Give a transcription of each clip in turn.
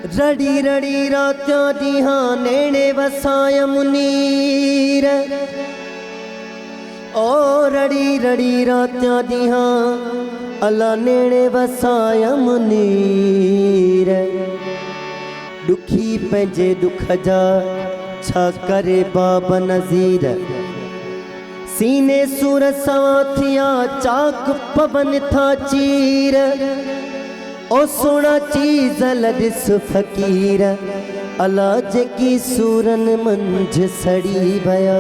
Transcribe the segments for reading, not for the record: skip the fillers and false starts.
रड़ी रड़ी रात्यां दिहां नेणे वसाय मुनीर। ओ रड़ी रड़ी रात्यां दिहां अला नेणे वसाय मुनीर। दुखी पंहिंजे दुख जा छा करे बाबा नज़ीर। सीने सूर सवां थिया चाक पवन था चीर। ओ सोना चीज़ लॾिस फ़कीर अला जेकी सूरन मंझ सड़ी वया।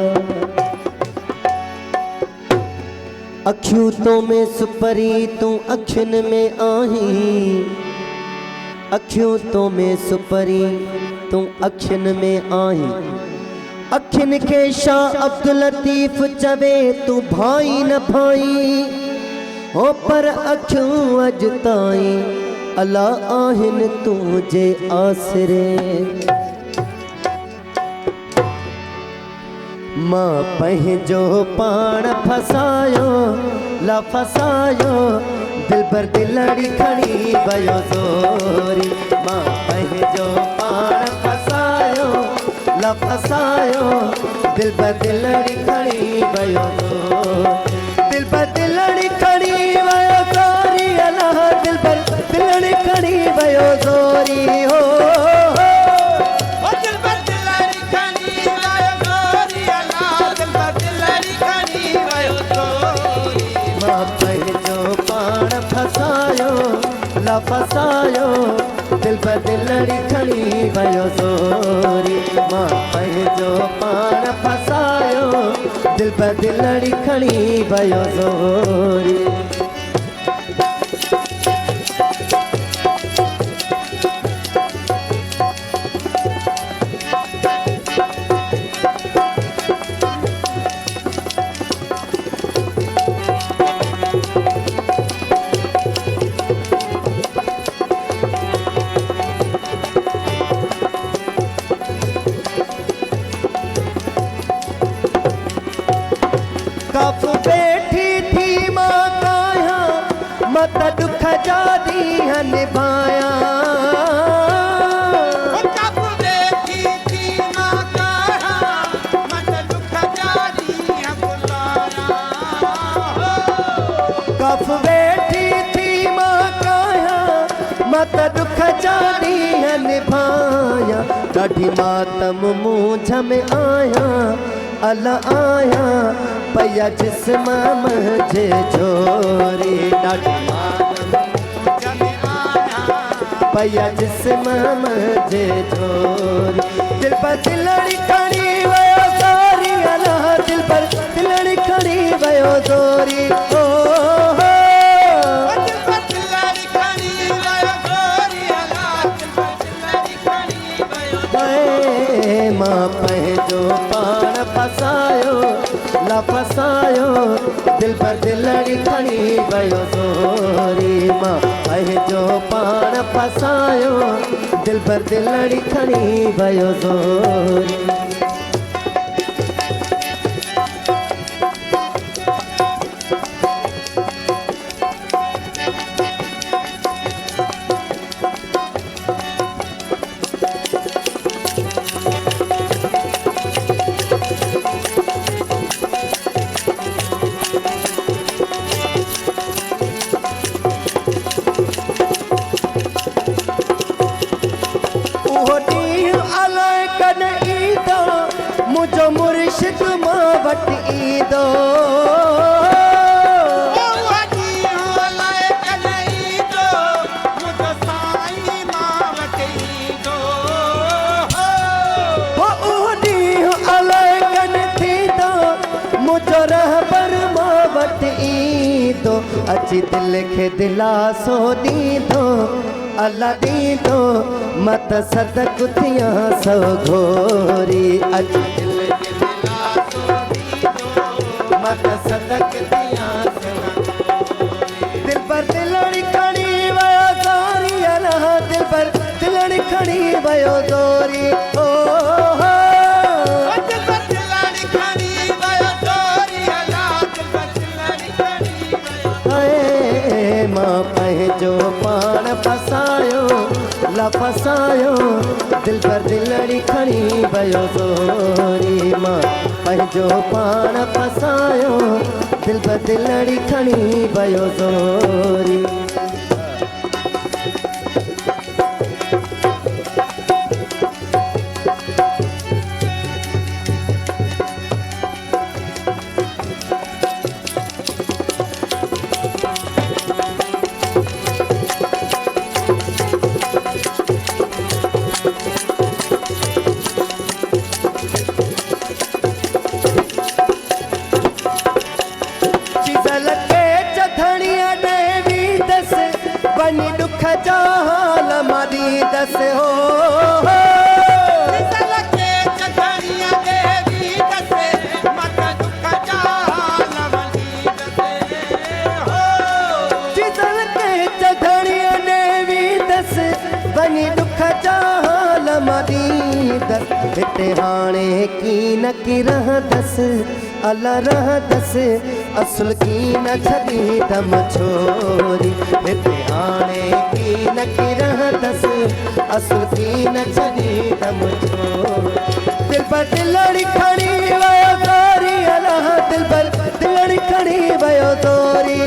अखियूं तो में सुपरी तूं अखियुनि में आहीं। अखियूं तो में सुपरी तूं अखियुनि में आहीं। अखियुनि खे शाह अब्दुल लतीफ़ चवे तूं भाई न भाई। हो पर अखियूं अॼु ताईं अला आहिनि तुंहिंजे आसरे। मां पंहिंजो पाण फसायो ला फसायो दिलबर दिलड़ी खणी वयो ज़ोरी। मां पंहिंजो पाण फसायो ला फसायो दिलबर दिलड़ी खणी वयो ज़ोरी। दिलबर दिलड़ी खणी वयो ज़ोरी अला दिलबर दिलड़ी खणी वयो ज़ोरी। हो फसायो दिल पर दिलड़ी खड़ी वयो ज़ोरी। मां पंहिंजो पाण फसायो दिल पर दिलड़ी खड़ी वयो ज़ोरी। कफ बैठी थी मां काया मत दुख जा दीहं निभाया। कफ बैठी थी मां काया मत दुख जा दीहं बुलाया। कफ बैठी थी मां काया मत दुख जा दीहं निभाया। ॾाढी मातम मूंझ में आया अला आया पया जिस्म मुझे छोरी। ॾाढी मातम मूंझ में आया पया जिस्म मुझे छोरी। दिल पर दिलड़ी खड़ी वयो ज़ोरी अला दिल पर दिलड़ी खड़ी वयो ज़ोरी। ओ दिल पर दिलड़ी खड़ी वयो ज़ोरी अला दिल पर दिलड़ी खड़ी वयो ज़ोरी। मां पंहिंजो पाण फसायो ला फसायो दिल पर दिलड़ी खड़ी वयो ज़ोरी। मां पंहिंजो पाण फसायो दिल पर दिलड़ी खड़ी वयो ज़ोरी। मुझो मुर्शिद मां वटि ईंदो। मुझो रहबर मां वटि ईंदो। अची दिल खे दिलासो ॾींदो अला ॾींदो मत सदक थियां सो घोरी। अची दिल खे दिलासो ॾींदो मत सदक थियां सो घोरी। दिल पर दिलड़ी खड़ी वयो ज़ोरी अला दिल पर दिलड़ी खड़ी वयो ज़ोरी। ओ मां पंहिंजो पाण फसायो अल्लाह फसायो दिल पर दिलड़ी खणी भयो ज़ोरी मां पंहिंजो पाण फसायो दिल पर दिलड़ी खणी भयो ज़ोरी बनी दुख जा हाल मारी दस हो चल के चढ़िया देवी दसे मत दुख जा हाल मारी दसे हो चल के चढ़िया देवी दस बनी दुख जा हाल मारी दस हिते हाणे की न की रह दस अल्लाह रह दस असुल की न छदी दम छोरी हिते हाणे की न की रह दस असुल की न छदी दम छोरी दिल पर दिलड़ी खड़ी वयो तोरी अल्लाह दिल पर दिलड़ी खड़ी वयो तोरी